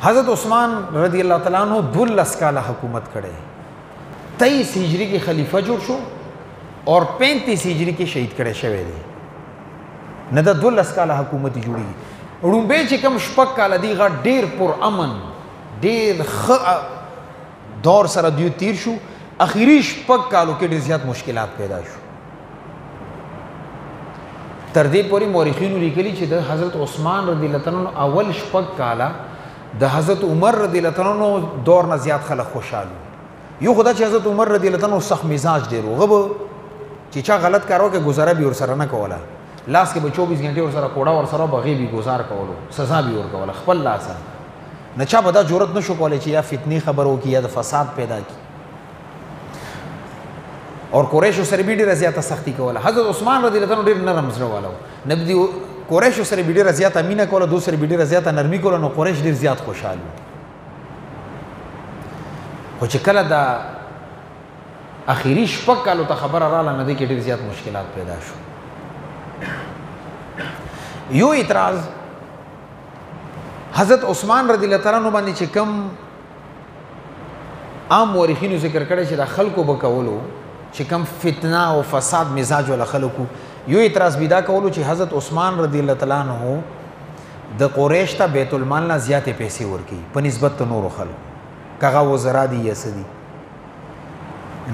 حضرت عثمان رضی اللہ تعالیٰ عنہ 12 کاله حکومت کړي 23 ہجری کې خلیفہ جوړ شو اور 35 ہجری کې شهید کړي شوی دی نه د 12 کاله حکومت جوړي وړومبه چې کوم شپږ کاله دی غا ډیر پر امن ډیر دور سره دیو تیر شو اخیری شپږ کالو کې ډیر زیات مشکلات پیدا شو تر دې پورې مورخینو لیکلي چې د حضرت عثمان رضی الله تعالی عنہ اول شپږ کاله د حضرت عمر رضی الله تعالی عنہ دور نه زیات خلک خوشاله یو خدا چې حضرت عمر رضی الله تعالی عنہ سخت مزاج دی غو چې چا غلط کارو کې گزاره به ور سره نه کوله لاس کې به 24 غنټه ور سره کوړه ور سره بغي به گزار کولو سزا به ور کوله خپل لاس نه چا به دا جرأت نشو کولای چې یا فتنی خبرو کې یا د فساد پیدا کی اور قریش سره به ډیره زیاته سختی کوله حضرت عثمان رضی الله عنه ډیر نرم زړه والو نبی قریش سره به ډیره زیاته امینه کوله دوسر به ډیره زیاته نرمي کوله نو قریش ډیر زیات خوشاله خو چې کله دا اخیری شپږ کالو ته خبر رااله نه دی کې ډیر زیات مشکلات پیدا شو یو اعتراض حضرت عثمان رضی الله تعالی عنہ باندې چې کم عام مورخینو ذکر کړي چې د خلکو بکولو چې کم فتنه او فساد مزاج ول خلکو یو اعتراض پیدا کولو چې حضرت عثمان رضی الله تعالی عنہ د قریش ته بیت المال نه زیاتې پیسې ورکي په نسبت نورو خلکو کغه وزرا دي یسدي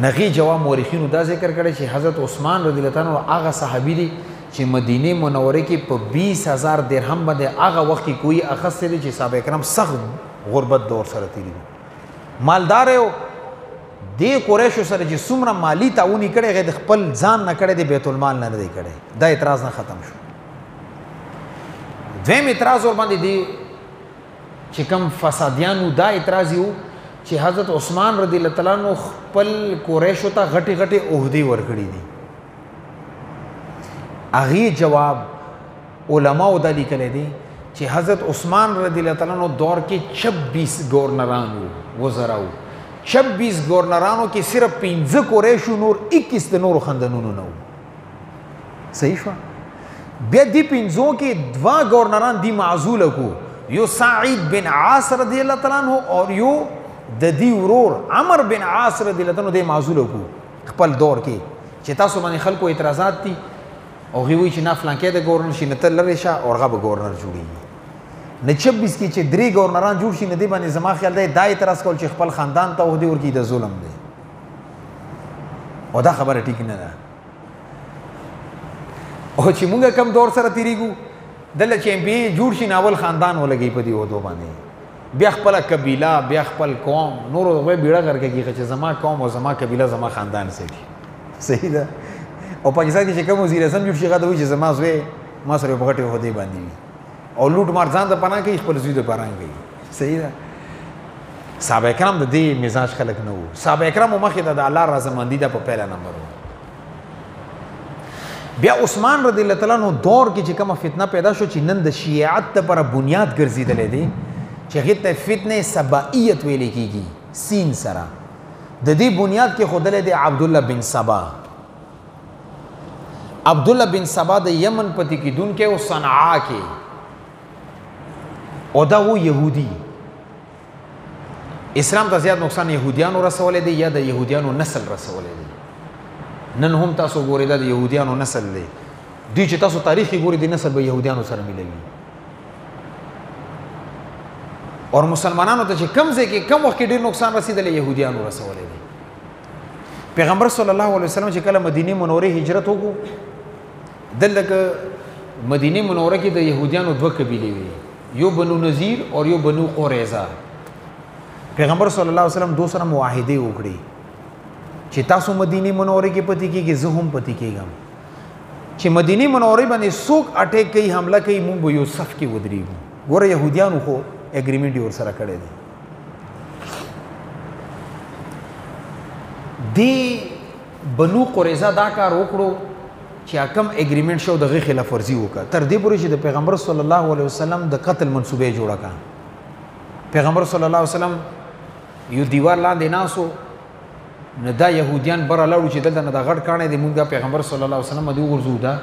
نغي جواب مورخینو دا ذکر کړي چې حضرت عثمان رضی الله تعالی عنہ هغه صحابي دي چې مدینه منوره کې په 20000 درهم باندې هغه وخت کې کوئی اخص دي چې صحابه کرام سخت غربت دور سره تیری مالدار یو دی قریش سره چې څومره مالی تعاونی کړي غي د خپل ځان نه کړي د بیت المال نه دی کړي دا اعتراض نه ختم شو دویم اعتراض ور باندې دی چې کوم فسادیانو دا اعتراض یو چې حضرت عثمان رضی الله تعالی عنہ خپل قریش ته غټي غټي عہدی ورکړي دي اغي جواب علماء د لیکل دي چې حضرت عثمان رضی الله تعالی عنہ دور کې 26 گورنران وزراو 26 گورنرانو کې صرف 15 قریش نور 21 د نور خاندانونو نو صحیح شو بیا دی 15 کې 2 گورنران دی معزول کو یو سعید بن عاص رضی الله تعالی عنہ اور یو د دی ورور عمر بن عاص رضی الله تعالی عنہ دی معزول کو خپل دور کې چې تاسو باندې خلکو اعتراضات دي او غوي چې نه فلانکې د گورنر شي نه تل لري شه او غو گورنر جوړي نه 26 کې چې 3 گورنران جوړ شي نه دی باندې زما خیال دی دا اعتراض کول چې خپل خاندان ته عہدی ورکی د ظلم دی او دا خبره ټیک نه ده او چې موږ کم دور سره تیریګو دله چې ام پی جوړ شي ناول خاندان ولګي په دی عہدو باندې بیا خپل قبیله بیا خپل قوم نور وې بیړه کرکې چې زما قوم او زما قبیله زما خاندان سړي صحیح ده او پاکستان کې چې کوم وزیر اعظم جوړ شي غواړي چې زما زوی ما سره په غټه عہدې باندې او لوټ مار ځان د پناه کې خپل زوی د پران کوي صحیح ده صحابه کرام د دې مزاج خلک نه وو صحابه کرام مخې ته د الله رضامندي د په پهلا نمبر وو بیا عثمان رضی الله تعالی عنہ دور کې چې کومه فتنه پیدا شو چې نن د شیعت لپاره بنیاد ګرځیدلې دي چې هغه ته فتنه سبائیت ویل کېږي سین سره د دې بنیاد کې خدای د عبد الله بن سبا عبد الله بن سبا د یمن پتی کې دن کې او صنعا کې او دا و يهودي اسلام ته زیات نقصان يهوديانو رسولې دي یا د يهوديانو نسل رسولې دي نن هم تاسو ګورئ د يهوديانو نسل دی دوی چې تاسو تاریخي ګورئ د نسل به يهوديانو سره ملوي اور مسلمانانو ته چې کم ځای کې کم وخت کې ډېر نقصان رسیدلی يهوديانو رسولې دي پیغمبر صلی الله علیه وسلم چې کله مدینه منوره هجرت وکړو دلته مدینه منوره کې د يهوديانو 2 قبیلې وي یو بنو نذیر اور یو بنو قریظه پیغمبر صلی الله علیه وسلم دو سره معاهده وکړي چې تاسو مدینه منوره کې پتی کېږي زه هم پتی کېږم چې مدینه منوره باندې څوک اٹیک کوي حمله کوي مونږ به یو صف کې ودرېږو ګوره يهوديانو خو اګریمنټ ور سره کړی دی دی بنو قریظه دا کار وکړو چې حکم اګریمنټ شو دغه خلاف ورزي وکړه تر دې پورې چې د پیغمبر صلی الله علیه وسلم د قتل منسوبه جوړه کړه پیغمبر صلی الله علیه وسلم یو دیوار لاندې ناسو نه دا يهوديان بر لاړو چې دلته نه د غټ کانه دی مونږه پیغمبر صلی الله علیه وسلم دی ورزو دا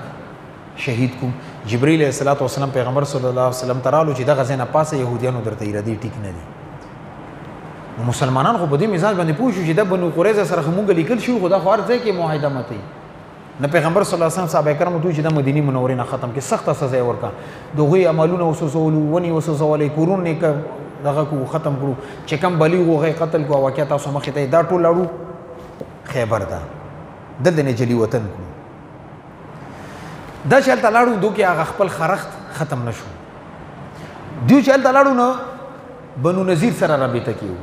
شهید کو جبرئیل علیه السلام پیغمبر صلی الله علیه وسلم ترالو چې دغه ځای نه پاسه یهودیانو درته ایرادي ټیک نه دي نو مسلمانان خو په دې مزاج باندې پوه شو چې د بنو قریظه سره مونږ لیکل شو خدا خو هر ځای کې معاهده ماتي نه پیغمبر صلی الله علیه وسلم صحابه کرام دوی چې د مدینه منورې نه ختم کې سخته سزا ورکا دغه عملونه وسوسول ونی وسوسول کورون نه دغه کو ختم کړو چې کم بلیغ غي قتل کو واقعیا تاسو مخې ته دا ټول لاړو خیبر دا دلته نه جلی وطن کو دا چې هلته لاړو دوی هغه خپل خرخت ختم نشو دوی چې هلته لاړو نو بنو نذیر سره رابطه کیو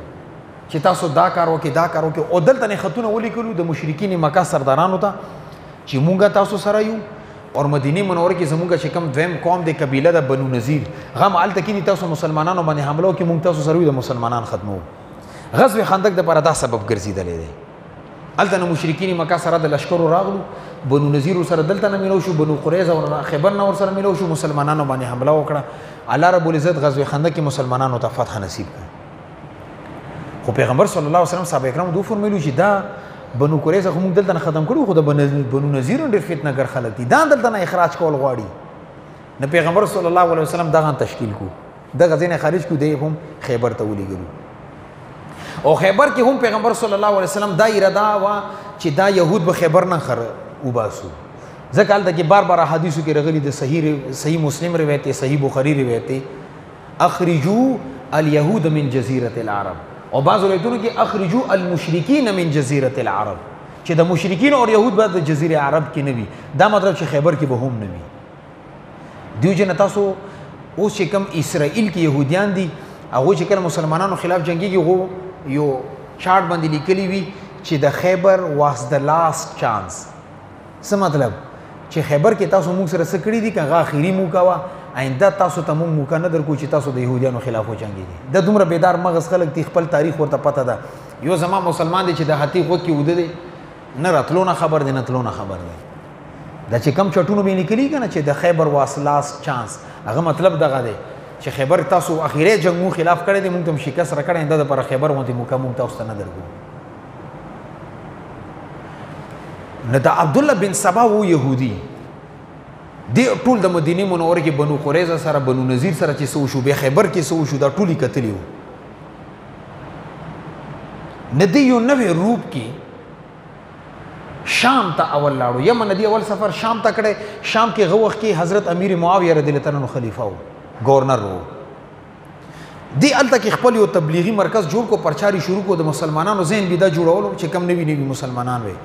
چې تاسو دا کار وکي او دلته نه خطونه ولیکلو د مشرکین مکه سردارانو ته چې مونږه تاسو سره یو اور مدینه منوره کې زمونږه چې کم دویم قوم د قبیله د بنو نذیر غم الته کې تاسو مسلمانانو باندې حمله وکي مونږ تاسو سره د مسلمانان ختمو غزوه خندق د پر دا سبب ګرځیدلې دی الته نو مشرکین مکه سره د لشکر راغلو بنو نذیر سره دلته نه ملو شو بنو قریظه او خیبر نه ور سره ملو شو مسلمانانو باندې حمله وکړه الله رب العزت غزوه خندق کې مسلمانانو ته فتح نصیب کړ خو پیغمبر صلی الله علیه وسلم صحابه کرام دوی فرمایلو چې دا بنو قریظه خو موږ دلته ختم کړو خو د بنو نذیر ډېر فتنه ګر خلک دي دا دلته نه اخراج کول غواړي نه پیغمبر صلی الله علیه وسلم دغه تشکیل کو دغه ځینې خارج کو دی هم خیبر ته ولېږلو او خیبر کې هم پیغمبر صلی الله علیه وسلم دا اراده وا چې دا يهود به خیبر نه خر وباسو ځکه هلته کې بار احادیثو کې راغلي د صحیح مسلم روایت صحیح بخاری روایت اخرجوا اليهود من جزيره العرب او بعض روایتونو کې اخرجوا المشرکین من جزيره العرب چې د مشرکین او يهود به د جزيره عرب کې نه وي دا مطلب چې خیبر کې به هم نه وي دوی جن تاسو اوس چې کوم اسرائیل کې يهوديان دي هغه چې کله مسلمانانو خلاف جنگيږي غو یو چارت باندې لیکلي وي چې د خیبر واز د لاست چانس څه مطلب چې خیبر کې تاسو موږ سره څه کړي دي کغه اخیری مو کاوه آینده تاسو ته موږ موقع نه درکو چې تاسو د يهودانو خلاف وجنګيږي د دومره بیدار مغز خلک دي خپل تاریخ ورته پته ده یو زما مسلمان دي چې د هتی خو کې وده دي نه راتلو نه خبر دي نه تلو نه خبر دي دا چې کم چټونو به نکلی کنه چې د خیبر واس لاست چانس هغه مطلب دغه دی چې خیبر تاسو اخیری جنگ مو خلاف کړی دي موږ تم شکست را کړی انده پر خیبر وته موقع موږ تاسو ته نه درکو نه دا عبد الله بن سبا وو يهودي دی ټول د مدینه منوره کې بنو قریظه سره بنو نذیر سره چې سو شو به خیبر کې سو شو دا ټولي کتلیو ندی یو نوې روپ کې شام ته اول لاړو یمن ندی اول سفر شام ته کړه شام کې غوخ کې حضرت امیر معاویه رضی الله عنه خلیفہ وو گورنر وو دی الته کې خپل یو تبلیغي مرکز جوړ کو پرچاري شروع کو د مسلمانانو ذهن بيدا جوړولو چې کم نوی مسلمانان وي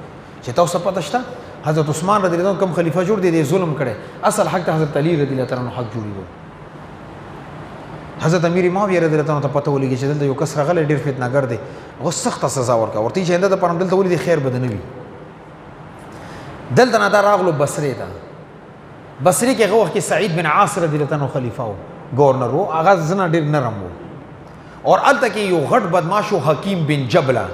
چې تاسو پته شته حضرت عثمان رضی الله عنه کم خلیفہ جوړ دي ظلم کړي اصل حق ته حضرت علی رضی الله عنه حق جوړیږي حضرت امیر معاویه رضی الله عنه ته پته ولګي چې دلته یو کس راغلی ډیر فتنهګر دی او سخت سزا ورکا ورته چې انده په دلته ولې خیر بدنوي دلته نه دا راغلو بصری ته بصری کې هغه وخت کې سعید بن عاص رضی الله عنه خلیفہ و گورنر و هغه زنه ډیر نرم و اور الته کې یو غټ بدمعاش حکیم بن جبله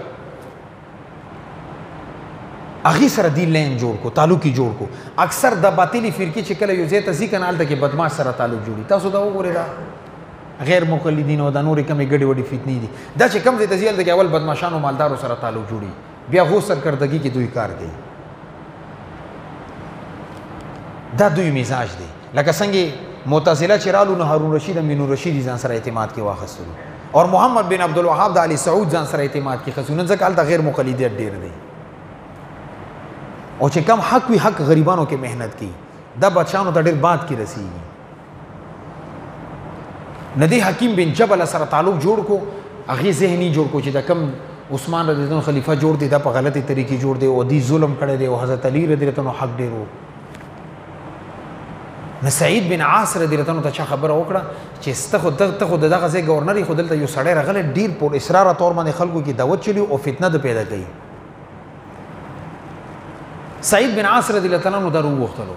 اغي سره دی لین جوړ کو تعلقي جوړ کو اکثر د باطلی فرقه چې کله یو ځای ته ځي کنه الته کې بدمعاش سره تعلق جوړي تاسو دا وګورئ غیر مقلدین او د نورې کمې ګډې وډې فتنې دي دا چې کم ځای ته ځي هلته کې اول بدمعاشانو مالدارو سره تعلق جوړي بیا غو سرکردګي کې دوی کار کوي دا دوی مزاج دی لکه څنګه معتزله چې رالو نو هارون رشید امین رشید ځان سره اعتماد کې واخستلو اور محمد بن عبد الوهاب د علي سعود ځان سره اعتماد کې خسونه ځکه الته غیر مقلدیت ډیر دی او چې کم حق وي حق غریبانو کې مهنت کی دا بادشاہانو ته ډېر باد کې رسیږي ندی حکیم بن جبل سره تعلق جوړ کو هغه ذهني جوړ کو چې دا کم عثمان رضی الله عنه خلیفہ جوړ دی دا په غلطي طریقې جوړ دی او دی ظلم کړی دی او حضرت علی رضی الله عنه حق ډیرو نه سعید بن عاص رضی الله عنه ته خبره وکړه چې ته خو دغه ځای گورنر خو دلته یو سړی راغلی ډیر پر اصرار تور باندې خلکو کې دعوت چلی او فتنه د پیدا کړي سعید بن عاص رضی الله عنه درو وختلو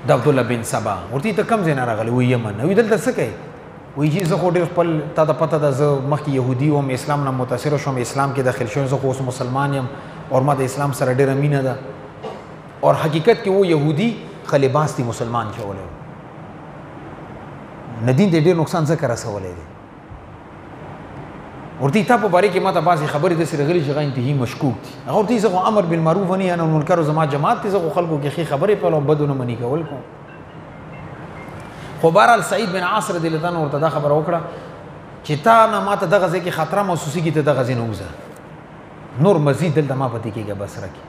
د عبد الله بن سبا ورته ته کم ځای نه راغلی و یمن نو دلته څه کوي وی چې زه خو ډېر خپل تا ته پته ده زه مخکې یهودي وم اسلام نه متاثره شوم اسلام کې داخل شوم زه خو اوس مسلمان یم اور ما د اسلام سره ډېره مینه ده اور حقیقت کې و یهودي خلیباس دي مسلمان چولی نه دین دې ډېر نقصان ځکه رسولی دی ورته تا په باره کې ماته بعضې خبرې داسې راغلي چې هغه انتهایي مشکوک دي. هغه ورته زه خو امر بالمعروف و نهي عن المنکر زما جماعت دی، زه خو خلکو کې ښې خبرې پلوم بدو نه مني کول کوم. خو بهرحال سعید بن عاص رضی الله عنه ورته دا خبره وکړه چې تا نه ماته دغه ځای کې خطره محسوسېږي ته دغه ځای نه وځه، نور مزید دلته ما پاتې کېږه بصره کې.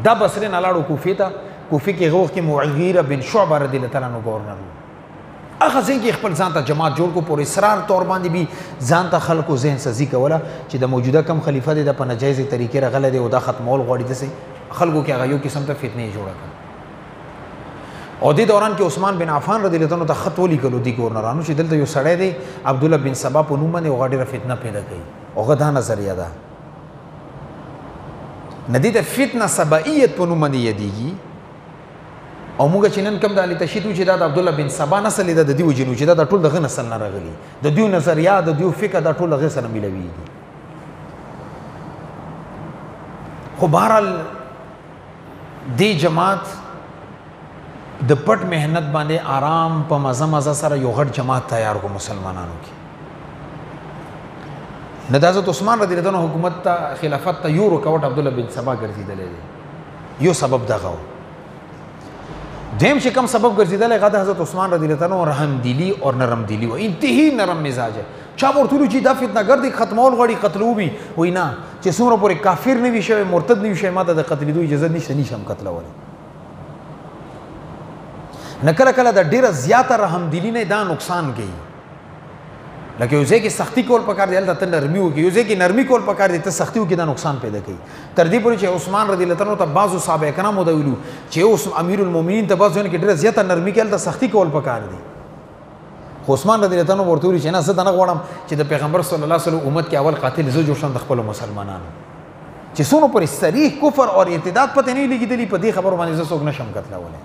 دا بصرې نه لاړو کوفې ته. کوفې کې هغه وخت کې مغیره بن شعبه رضی الله عنه ګورنر و. هغه ځای کې خپل ځان ته جماعت جوړ کو، پر اصرار طور باندې به ځان ته خلکو ذهن سازي کوله چې د موجوده کم خلیفه دی د په ناجایزې طریقې راغلی دی او دا ختمول غواړي، داسې خلکو کې هغه یو قسم ته فتنې جوړه کړه. او دې دوران کې عثمان بن عفان رضی الله عنه ته خط ولیکلو دي ګورنرانو چې دلته یو سړی دی عبدالله بن سبا په نوم باندې هغه ډېره فتنه پیدا کوي. هغه دا نظریه ده نه دې ته فتنه سبائیت په نوم باندې یادېږي. او موږ چې نن کوم د علي تشهید و چې دا د عبدالله بن سبا نسل دی، د دې وجې نو چې دا د ټول دغه نسل نه راغلي، د دوی نظریات د دوی فکر دا ټول هغې سره میلوېږي. خو بهرحال دې جماعت د پټ محنت باندې آرام په مزه مزه سره یو غټ جماعت تیار کو مسلمانانو کې. نه د حضرت عثمان رضی الله عنه حکومت ته خلافت ته یو رکاوټ عبدالله بن سبا ګرځېدلی دی. یو سبب دغه و. دویم چې کوم سبب ګرځېدلی هغه د حضرت عثمان رضی الله عنه رحم دلی اور نرم دلی و، انتهایی نرم مزاج ہے. چا ورته ویلو چې دا فتنهګر دی ختمول غواړي قتلو وي، وایي نه چې څومره پورې کافر نه وي شوی مرتد نه وي شوی ما ته د قتلېدو اجازه نشته، نشم قتلولی. نه کله کله د ډېره زیاته رحمدلي نه دا نقصان کوي، لکه یو ځای کې سختي کول پکار دی هلته ته نرمي وکړي، یو ځای کې نرمي کول پکار دی ته سختي وکړي، دا نقصان پیدا کوي. تر دې پورې چې عثمان رضی الله عنه ته بعضو صحابه کرامو دا ویلو چې اوس امیر المؤمنین ته بعضو ځایونو کې ډېره زیاته نرمي کوي هلته سختي کول پکار دی. خو عثمان رضی الله عنه ورته ویلي چې نه زه دا نه غواړم چې د پیغمبر صلی الله علیه وسلم امت کې اول قاتل زه جوړ شم د خپلو مسلمانانو، چې څومره پورې صریح کفر او ارتداد پته نه لګېدلي په دې خبرو باندې زه څوک نشم قتلولی.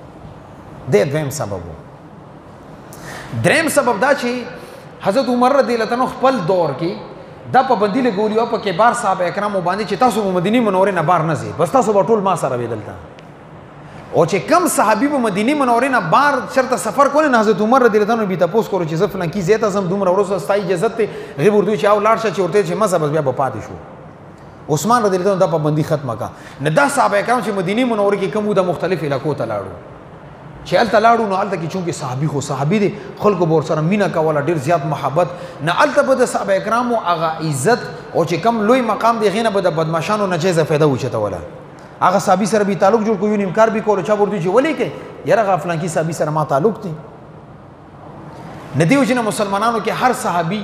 دې دویم سبب و. دریم سبب دا چې حضرت عمر رضی الله عنه خپل دور کې دا پابندي لګولې وه په کبار صحابه کرامو باندې چې تاسو به مدینې منورې نه بار نه ځئ، بس تاسو به ټول ما سره وې دلته. او چې کم صحابي به مدینې منورې نه بار چېرته سفر کولی نو حضرت عمر رضی الله عنه بې تپوس کړو چې زه فلانکي ځای ته ځم دومره وروسته ستا اجازت دی، هغې به ورته وایي چې او لاړ شه چې ورته چې مزه بس بیا به پاتې شو. عثمان رضی الله عنه دا پابندي ختمه کړه. نه دا صحابه کرام چې مدینې منورې کې کوم و د مختلف علاقو ته لاړو، چې هلته لاړو نو هلته کې چونکې صحابي خو صحابي دی خلکو به ورسره مینه کوله ډېر زیات محبت، نه هلته به د صحابه کرامو هغه عزت او چې کم لوی مقام دی هغې نه به د بدماشانو ناجیزه فایده اوچتوله. هغه صحابي سره به تعلق جوړ کړو، یو انکار به کولو، چا به ورته چې ولې کوې یاره هغه فلانکي صحابي سره ما تعلق دی. نه دې وجې نه مسلمانانو کې هر صحابي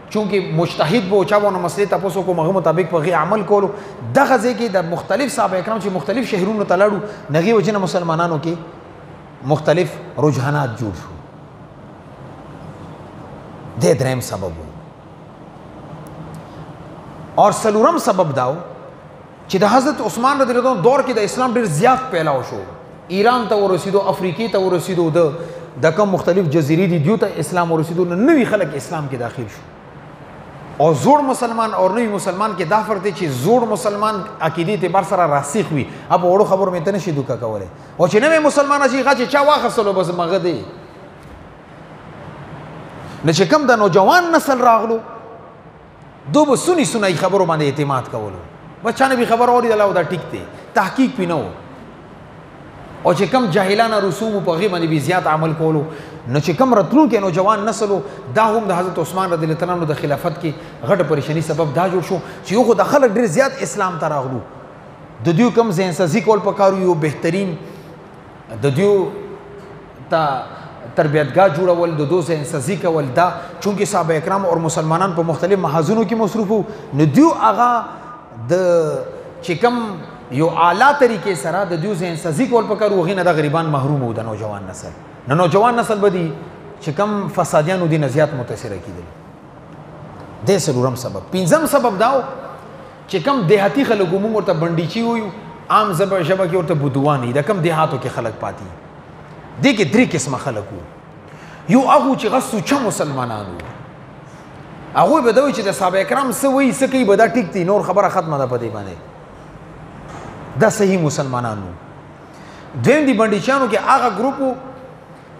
چونکې مجتهد به و، چا به ونه مسلې تپوس وکړو هغه مطابق په هغې عمل کولو. دغه ځای کې د مختلف صحابه کرام چې مختلف شهرونو ته لاړو د هغې وجې نه مسلمانانو کې مختلف رجحانات جوړ شو. دې دریم سبب و. اور څلورم سبب دا و چې د حضرت عثمان رضی الله عنه دور کې د اسلام ډېر زیات پیلاو شو، ایران ته ورسېدو، افریقې ته ورسېدو، د کوم مختلف جزیرې دي دیو ته اسلام ورسېدو، نوي خلک اسلام کې داخل شو. او زوړ مسلمان اور نوی مسلمان کې دا فرق دی چې زوړ مسلمان عقیدې اعتبار سره راسخ وي، اب وړو خبرو مې ته نشي دوکه کولی، او چې نوی مسلمان راشي هغه چې چا واخیستلو بس مغه دی. نه چې کوم د نوجوان نسل راغلو دو به سنی سنی خبرو باندې اعتماد کولو، بس چا نه به خبر اورېدله او دا ټیک دی، تحقیق پې نه و. او چې کم جاهلانه رسوم په هغې باندې به زیات عمل کولو. نو چې کم راتلونکی نوجوان نسل و دا هم د حضرت عثمان رضی الله عنه د خلافت کې غټه پریشاني سبب دا جوړ شو چې یو خو د خلک ډېر زیات اسلام ته راغلو، د دوی کم ذهن سازي کول پکار یو بهترین د دوی ته تربیتګاه جوړول، د دوی ذهن سازي کول، دا چونکې صحابه کرام او مسلمانان په مختلف محاذونو کې مصروف وو، نو دوی هغه د چې کم یو اعلی طریقې سره د دوی ذهن سازي کول پکار و، هغې نه د غریبان محروم وو د نوجوان نسل. نو نوجوان نسل به دي چې کم فسادیانو دي نه زیات متاثره کېدل. دې څلورم سبب. پنځم سبب دا و چې کم دیهاتي خلک موږ ورته بنډیچي وایو، عام ژبه کې ورته بدوان دي، د کم دیهاتو کې خلک پاتې دې کې درې قسمه خلک وو. یو هغه چې هغه سوچه مسلمانان وو، هغوی به دا وایي چې د صحابه کرام څه وایي څه کوي به دا ټیک دي، نور خبره ختمه ده په دې باندې، دا صحیح مسلمانان وو. دویم دي بنډیچیانو کې هغه ګروپ وو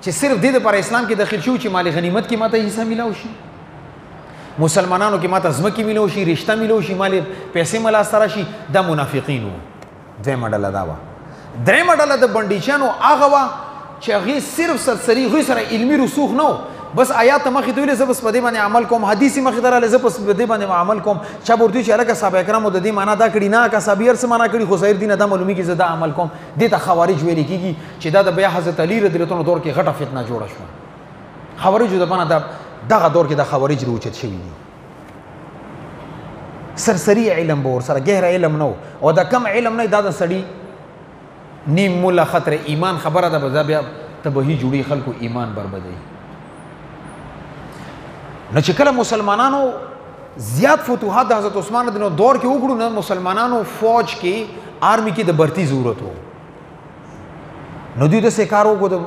چې صرف دې دپاره اسلام کې داخل شو چې مال غنیمت کې ماته حصه میلاو شي. مسلمانانو کې ماته ځمکې میلو شي رشته میلو شي مالې پیسې مې لاسته راشي دا منافقین وو دویمه ډله دا وه درېیمه ډله د بندیچیانو هغه وه چې هغې صرف سرسري هغوی سره علمي رسوخ نه و بس آیات ته مخې ته ویلې زه بس په دې باندې عمل کوم حدیث یې مخې ته راغلی زه بس په دې باندې عمل کوم چا به ورته وي چې هلکه صحابه کرامو د دې معنا دا کړي نه که صحابي هر څه معنا کړي خو ظاهر دي نه دا معلومېږي زه دا عمل کوم دې ته خوارج ویلې کېږي چې دا د بیا حضرت علي رضی الله عنه دور کې غټه فتنه جوړه شوه خوارجو دپانه دغه دور کې د خوارج راوچت شوي دي سرسري علم به ورسره ګهره علم نه او دا کم علم نه دا د سړي نیم مولا خطر ایمان خبره ده به بیا تباهي جوړي خلکو ایمان بربدوي نو چې کله مسلمانانو زیات فتوحات د حضرت عثمان رضی الله دور کې وکړو نه مسلمانانو فوج کې آرمی کې د برتی ضرورت و نو دوی داسې کار وکړو د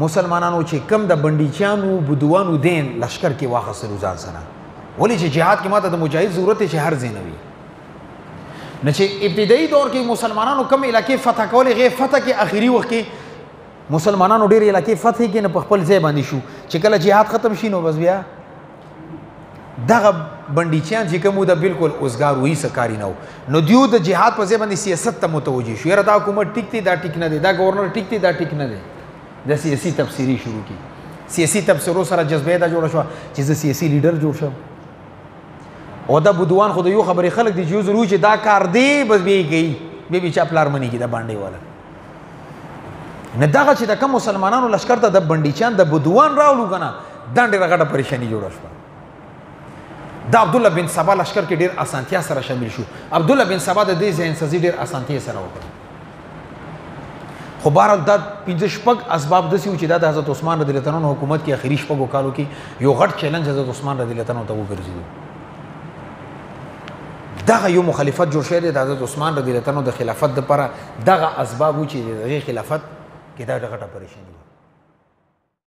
مسلمانانو چې کم د بندیچیانو بدوانو دین لشکر کې واخیستلو ځان سره ولې چې جهاد کې ماته د مجاهد ضرورت دی چې هر ځای نه وي نه چې ابتدایي دور کې مسلمانانو کم علاقې فتح کولې غیر فتح کې آخري وخت کې مسلمانانو ډېرې علاقې فتح کې نه په خپل ځای باندې شو چې کله جهاد ختم شي نو بس بیا دغه بندیچیان چې کوم د بالکل اوسګار وایي څه کاري نه و نو دیو د جهاد په ځای باندې سیاست ته متوجه شو یاره دا حکومت ټیک دی دا ټیک نه دی دا گورنر ټیک دی دا ټیک نه دی د سیاسي تبصرې شروع کړي سیاسي تبصرو سره جذبه دا جوړه شوه چې زه سیاسي لیډر جوړ شم او دا بدوان خو د یو خبرې خلک دي چې ضرور چې دا کار دی بس بیا یې کوي بیا به چا پلار مني کي دا باندې والا نه دغه چې د کم مسلمانانو لشکر ته د بندیچیان د بدوان راولو که نه دا ډېره غټه پریشاني جوړه شوه دا عبدالله بن سبا لشکر کې ډېر اسانتیا سره شامل شو عبدالله بن سبا د دې ذهنسازي ډېر اسانتیا سره وکړه خو بهرحال دا پنځه شپږ اسباب داسې وو چې دا د حضرت عثمان رضی الله عنه حکومت کې آخري شپږو کالو کې یو غټ چیلنج حضرت عثمان رضی الله عنه ته وګرځېدو دغه یو مخالفت جوړ شوی دی د حضرت عثمان رضی الله عنه د خلافت دپاره دغه اسباب وو چې د هغې خلافت کې دا غټه پریشاني وه